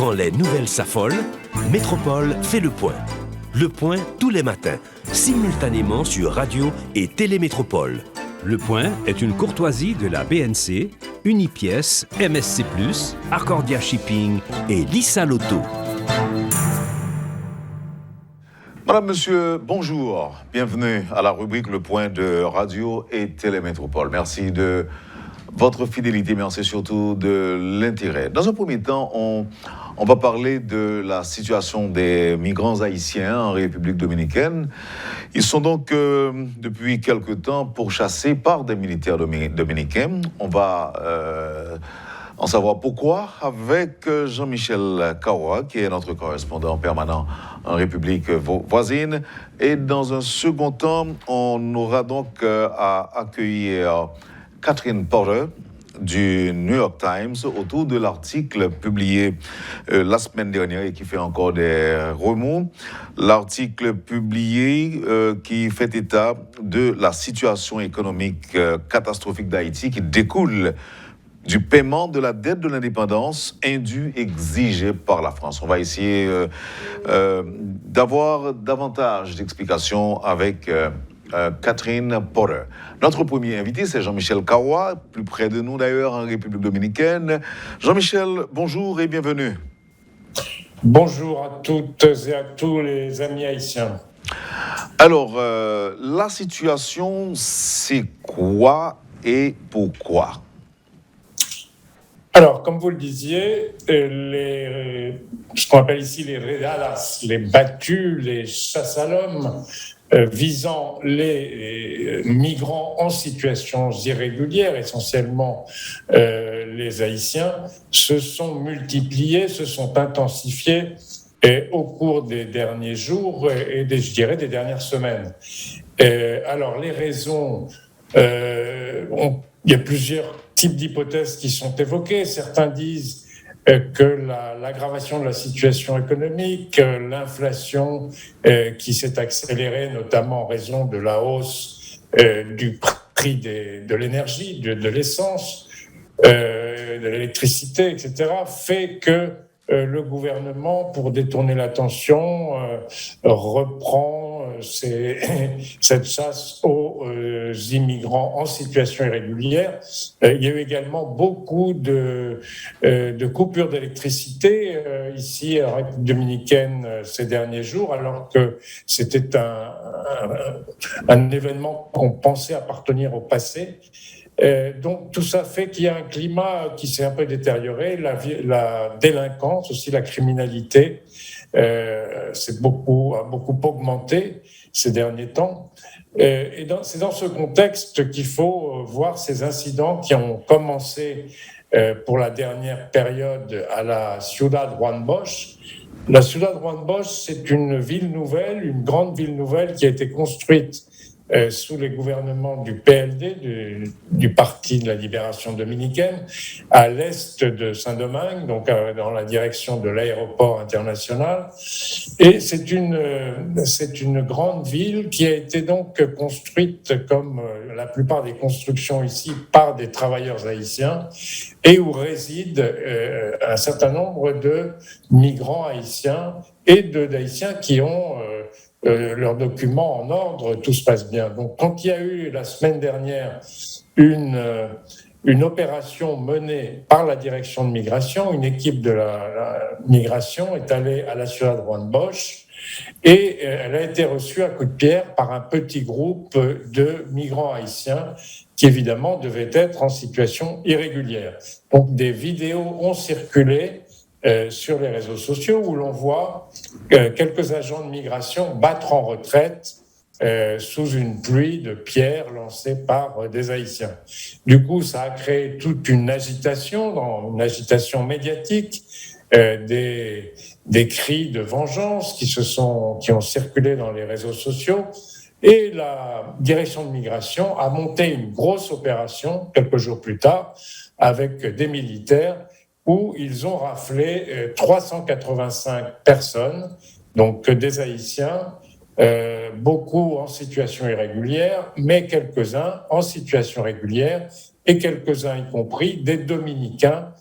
Quand les nouvelles s'affolent, Métropole fait le point. Le point tous les matins, simultanément sur Radio et Télémétropole. Le point est une courtoisie de la BNC, Unipièce, MSC+, Accordia Shipping et Lissa Lotto. Madame, Monsieur, bonjour. Bienvenue à la rubrique Le Point de Radio et Télémétropole. Merci de votre fidélité, merci surtout de l'intérêt. Dans un premier temps, on va parler de la situation des migrants haïtiens en République dominicaine. Ils sont donc, depuis quelque temps, pourchassés par des militaires dominicains. On va en savoir pourquoi avec Jean-Michel Kawa, qui est notre correspondant permanent en République voisine. Et dans un second temps, on aura donc à accueillir Catherine Porter du New York Times autour de l'article publié la semaine dernière et qui fait encore des remous. L'article publié qui fait état de la situation économique catastrophique d'Haïti qui découle du paiement de la dette de l'indépendance indue exigée par la France. On va essayer d'avoir davantage d'explications avec Catherine Porter. Notre premier invité, c'est Jean-Michel Kawa, plus près de nous d'ailleurs en République dominicaine. Jean-Michel, bonjour et bienvenue. Bonjour à toutes et à tous les amis haïtiens. Alors, la situation, c'est quoi et pourquoi ? Alors, comme vous le disiez, ce qu'on appelle ici les redadas, les battues, les chasses à l'homme, visant les migrants en situation irrégulière, essentiellement les Haïtiens, se sont multipliés, se sont intensifiés au cours des derniers jours et je dirais des dernières semaines. Alors, les raisons, il y a plusieurs types d'hypothèses qui sont évoquées. Certains disent que l'aggravation de la situation économique, l'inflation qui s'est accélérée, notamment en raison de la hausse du prix de l'énergie, de l'essence, de l'électricité, etc., fait que le gouvernement, pour détourner l'attention, reprend cette chasse aux immigrants en situation irrégulière. Il y a eu également beaucoup de coupures d'électricité ici en République dominicaine ces derniers jours, alors que c'était un événement qu'on pensait appartenir au passé. Donc tout ça fait qu'il y a un climat qui s'est un peu détérioré, la délinquance, aussi la criminalité, a beaucoup augmenté ces derniers temps. C'est dans ce contexte qu'il faut voir ces incidents qui ont commencé pour la dernière période à la Ciudad Juan Bosch. La Ciudad Juan Bosch, c'est une ville nouvelle, une grande ville nouvelle qui a été construite sous les gouvernements du PLD, du Parti de la Libération dominicaine, à l'est de Saint-Domingue, donc dans la direction de l'aéroport international. Et c'est une grande ville qui a été donc construite, comme la plupart des constructions ici, par des travailleurs haïtiens, et où résident un certain nombre de migrants haïtiens et d'Haïtiens qui ont leurs documents en ordre, tout se passe bien. Donc, quand il y a eu la semaine dernière une opération menée par la direction de migration, une équipe de la migration est allée à la Ciudad Juan Bosch et elle a été reçue à coups de pierre par un petit groupe de migrants haïtiens qui évidemment devaient être en situation irrégulière. Donc, des vidéos ont circulé sur les réseaux sociaux où l'on voit quelques agents de migration battre en retraite sous une pluie de pierres lancées par des Haïtiens. Du coup, ça a créé toute une agitation médiatique, des cris de vengeance qui ont circulé dans les réseaux sociaux. Et la direction de migration a monté une grosse opération quelques jours plus tard avec des militaires où ils ont raflé 385 personnes, donc des Haïtiens, beaucoup en situation irrégulière, mais quelques-uns en situation régulière, et quelques-uns y compris des Dominicains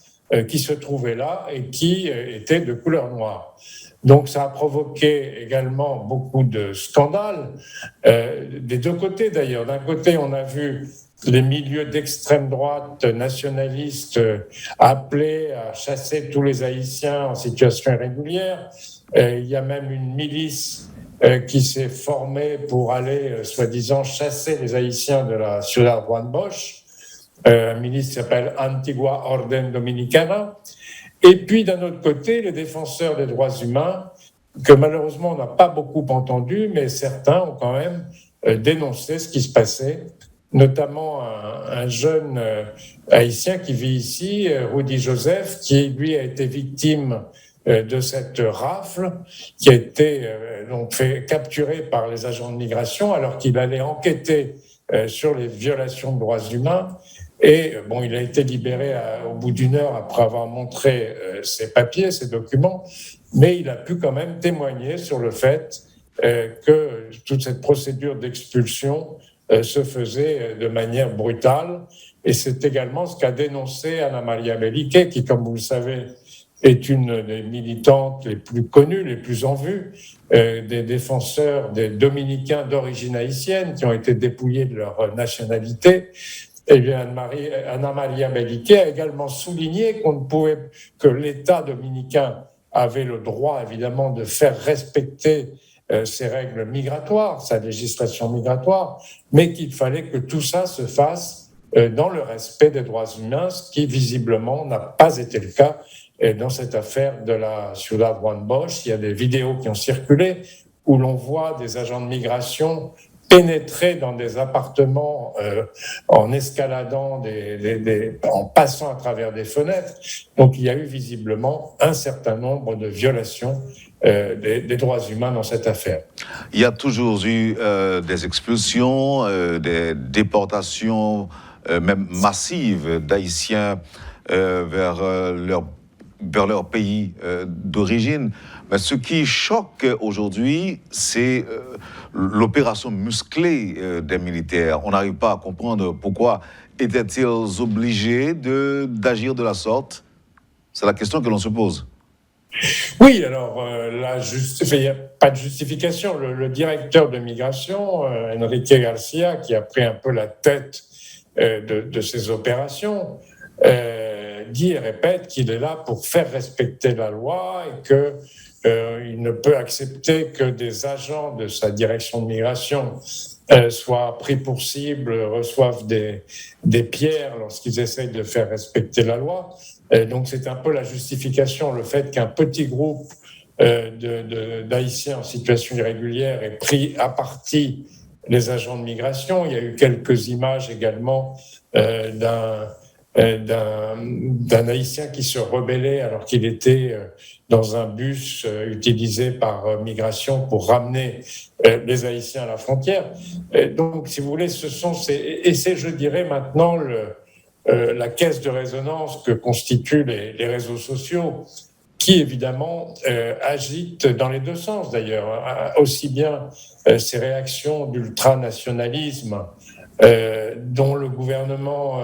qui se trouvaient là et qui étaient de couleur noire. Donc ça a provoqué également beaucoup de scandales, des deux côtés d'ailleurs. D'un côté, on a vu les milieux d'extrême droite nationalistes appeler à chasser tous les Haïtiens en situation irrégulière. Il y a même une milice qui s'est formée pour aller, soi-disant, chasser les Haïtiens de la Ciudad Juan Bosch, une milice qui s'appelle Antigua Orden Dominicana. Et puis, d'un autre côté, les défenseurs des droits humains, que malheureusement on n'a pas beaucoup entendu, mais certains ont quand même dénoncé ce qui se passait, notamment un jeune Haïtien qui vit ici, Rudy Joseph, qui lui a été victime de cette rafle, qui a été donc capturé par les agents de migration alors qu'il allait enquêter sur les violations de droits humains. Et bon, il a été libéré au bout d'une heure après avoir montré ses papiers, ses documents, mais il a pu quand même témoigner sur le fait que toute cette procédure d'expulsion se faisait de manière brutale. Et c'est également ce qu'a dénoncé Ana Maria Belliqué, qui, comme vous le savez, est une des militantes les plus connues, les plus en vue, des défenseurs des dominicains d'origine haïtienne qui ont été dépouillés de leur nationalité. Eh bien, Ana Maria Belliqué a également souligné que l'État dominicain avait le droit, évidemment, de faire respecter ses règles migratoires, sa législation migratoire, mais qu'il fallait que tout ça se fasse dans le respect des droits humains, ce qui, visiblement, n'a pas été le cas dans cette affaire de la Ciudad Juan Bosch. Il y a des vidéos qui ont circulé où l'on voit des agents de migration pénétrer dans des appartements en escaladant, en passant à travers des fenêtres. Donc il y a eu visiblement un certain nombre de violations des droits humains dans cette affaire. Il y a toujours eu des expulsions, des déportations même massives d'Haïtiens vers leur pays d'origine. Mais ce qui choque aujourd'hui, c'est l'opération musclée des militaires. On n'arrive pas à comprendre pourquoi étaient-ils obligés d'agir de la sorte. C'est la question que l'on se pose. Oui, alors il n'y a pas de justification. Le directeur de migration, Enrique Garcia, qui a pris un peu la tête de ces opérations, dit et répète qu'il est là pour faire respecter la loi et qu'il ne peut accepter que des agents de sa direction de migration soient pris pour cible, reçoivent des pierres lorsqu'ils essayent de faire respecter la loi. Donc c'est un peu la justification, le fait qu'un petit groupe d'Haïtiens en situation irrégulière ait pris à partie les agents de migration. Il y a eu quelques images également d'un Haïtien qui se rebellait alors qu'il était dans un bus utilisé par migration pour ramener les Haïtiens à la frontière. Donc, si vous voulez, c'est, je dirais, maintenant la caisse de résonance que constituent les réseaux sociaux, qui évidemment agitent dans les deux sens d'ailleurs, aussi bien ces réactions d'ultranationalisme dont le gouvernement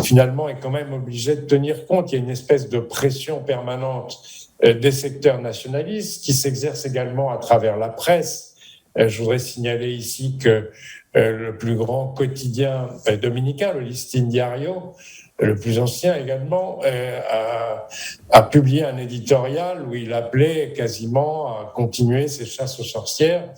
finalement est quand même obligé de tenir compte. Il y a une espèce de pression permanente des secteurs nationalistes qui s'exerce également à travers la presse. Je voudrais signaler ici que le plus grand quotidien dominicain, le Listín Diario, le plus ancien également, a publié un éditorial où il appelait quasiment à continuer ces chasses aux sorcières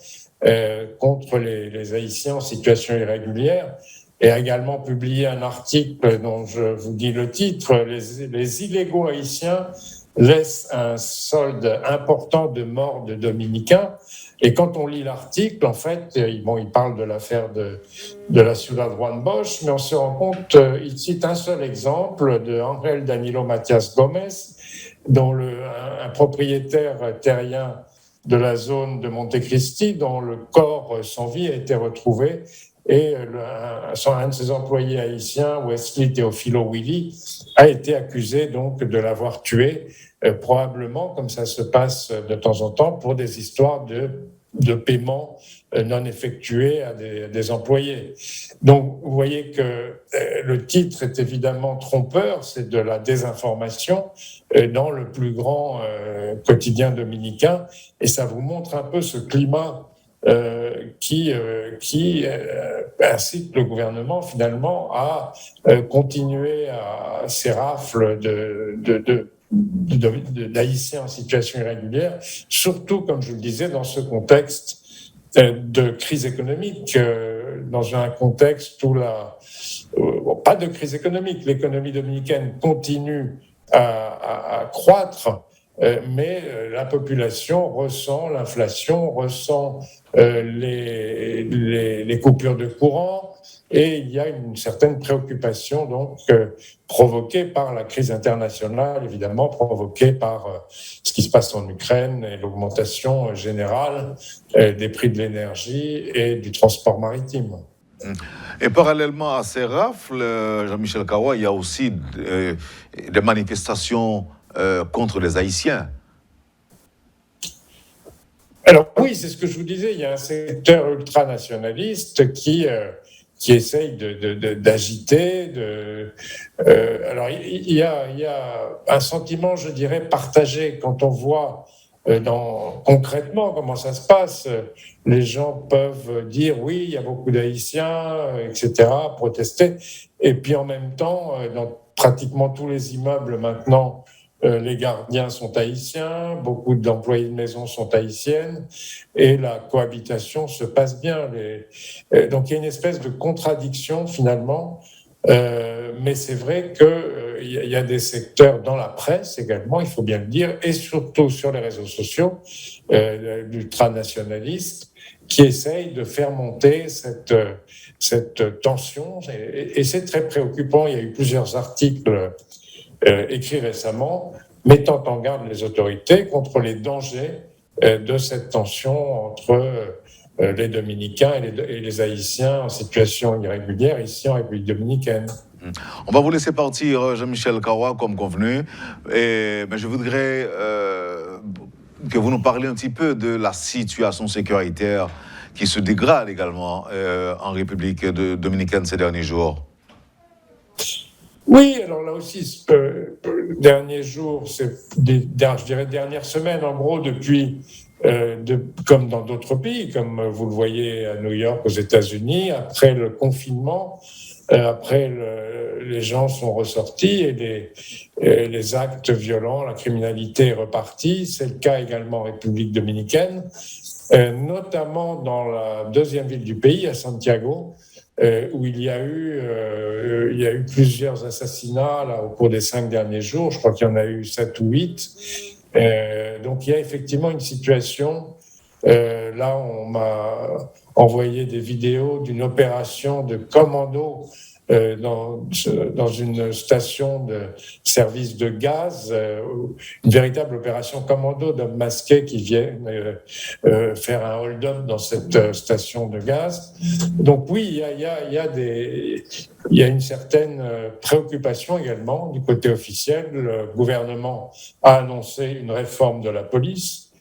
contre les Haïtiens en situation irrégulière, et a également publié un article dont je vous dis le titre: les illégaux haïtiens laissent un solde important de morts de dominicains. Et quand on lit l'article, en fait, il parle de l'affaire de la Ciudad Juan Bosch, mais on se rend compte, il cite un seul exemple de Ángel Danilo Matias Gómez, dont un propriétaire terrien de la zone de Montecristi, dont le corps sans vie a été retrouvé, et un de ses employés haïtiens, Wesley Teofilo Willy, a été accusé donc de l'avoir tué, probablement, comme ça se passe de temps en temps, pour des histoires de de paiement non effectués à des employés. Donc, vous voyez que le titre est évidemment trompeur, c'est de la désinformation dans le plus grand quotidien dominicain, et ça vous montre un peu ce climat qui incite le gouvernement finalement à continuer à ces rafles d'haïtiens en situation irrégulière, surtout, comme je le disais, dans ce contexte de crise économique, dans un contexte où pas de crise économique, l'économie dominicaine continue à croître, mais la population ressent l'inflation, ressent les coupures de courant, et il y a une certaine préoccupation donc provoquée par la crise internationale, évidemment provoquée par ce qui se passe en Ukraine et l'augmentation générale des prix de l'énergie et du transport maritime. Et parallèlement à ces rafles, Jean-Michel Kawa, il y a aussi des manifestations contre les Haïtiens. Alors oui, c'est ce que je vous disais, il y a un secteur ultranationaliste qui essaye d'agiter. Alors il y a un sentiment, je dirais, partagé quand on voit concrètement comment ça se passe. Les gens peuvent dire oui, il y a beaucoup d'Haïtiens, etc., protester. Et puis en même temps, dans pratiquement tous les immeubles maintenant, les gardiens sont haïtiens, beaucoup d'employés de maison sont haïtiennes, et la cohabitation se passe bien. Donc il y a une espèce de contradiction finalement, mais c'est vrai qu'il y a des secteurs dans la presse également, il faut bien le dire, et surtout sur les réseaux sociaux, d'ultranationalistes, qui essayent de faire monter cette tension, et c'est très préoccupant. Il y a eu plusieurs articles écrit récemment, mettant en garde les autorités contre les dangers de cette tension entre les Dominicains et les Haïtiens en situation irrégulière ici en République dominicaine. On va vous laisser partir, Jean-Michel Kawa, comme convenu. Mais je voudrais que vous nous parliez un petit peu de la situation sécuritaire qui se dégrade également en République dominicaine ces derniers jours. Oui, alors là aussi, derniers jours, je dirais dernières semaines, en gros, depuis, comme dans d'autres pays, comme vous le voyez à New York, aux États-Unis, après le confinement, les gens sont ressortis et les actes violents, la criminalité est repartie. C'est le cas également en République dominicaine, notamment dans la deuxième ville du pays, à Santiago, où il y a eu plusieurs assassinats là, au cours des 5 derniers jours. Je crois qu'il y en a eu 7 ou 8. Donc il y a effectivement une situation. Là, on m'a envoyé des vidéos d'une opération de commando dans une station de service de gaz, une véritable opération commando d'hommes masqués qui viennent faire un hold-up dans cette station de gaz. Donc oui, il y a une certaine préoccupation également du côté officiel. Le gouvernement a annoncé une réforme de la police.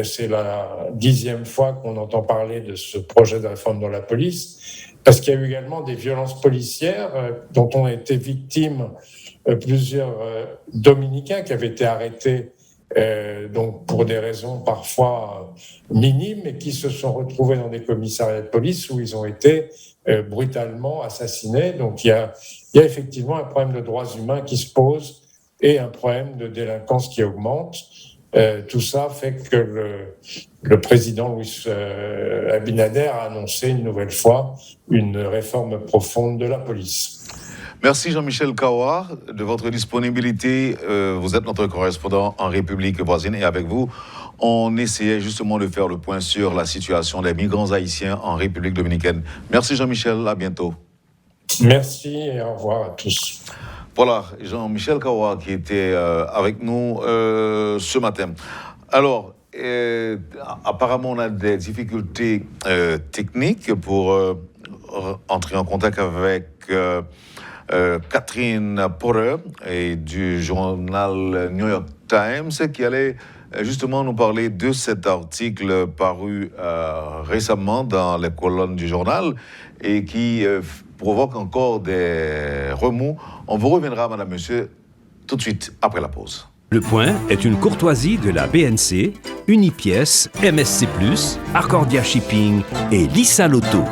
C'est la 10e fois qu'on entend parler de ce projet de réforme de la police, parce qu'il y a eu également des violences policières dont ont été victimes plusieurs Dominicains qui avaient été arrêtés donc pour des raisons parfois minimes et qui se sont retrouvés dans des commissariats de police où ils ont été brutalement assassinés. Donc il y a effectivement un problème de droits humains qui se pose et un problème de délinquance qui augmente. Tout ça fait que le président Louis Abinader a annoncé une nouvelle fois une réforme profonde de la police. Merci Jean-Michel Kawa de votre disponibilité. Vous êtes notre correspondant en République voisine et avec vous, on essayait justement de faire le point sur la situation des migrants haïtiens en République dominicaine. Merci Jean-Michel, à bientôt. Merci et au revoir à tous. Voilà, Jean-Michel Kawa qui était avec nous ce matin. Alors, apparemment, on a des difficultés techniques pour entrer en contact avec Catherine Porter et du journal New York Times qui allait justement nous parler de cet article paru récemment dans les colonnes du journal et qui provoque encore des remous. On vous reviendra, madame, monsieur, tout de suite après la pause. Le Point est une courtoisie de la BNC, Unipièce, MSC+, Arcordia Shipping et Lisa Lotto.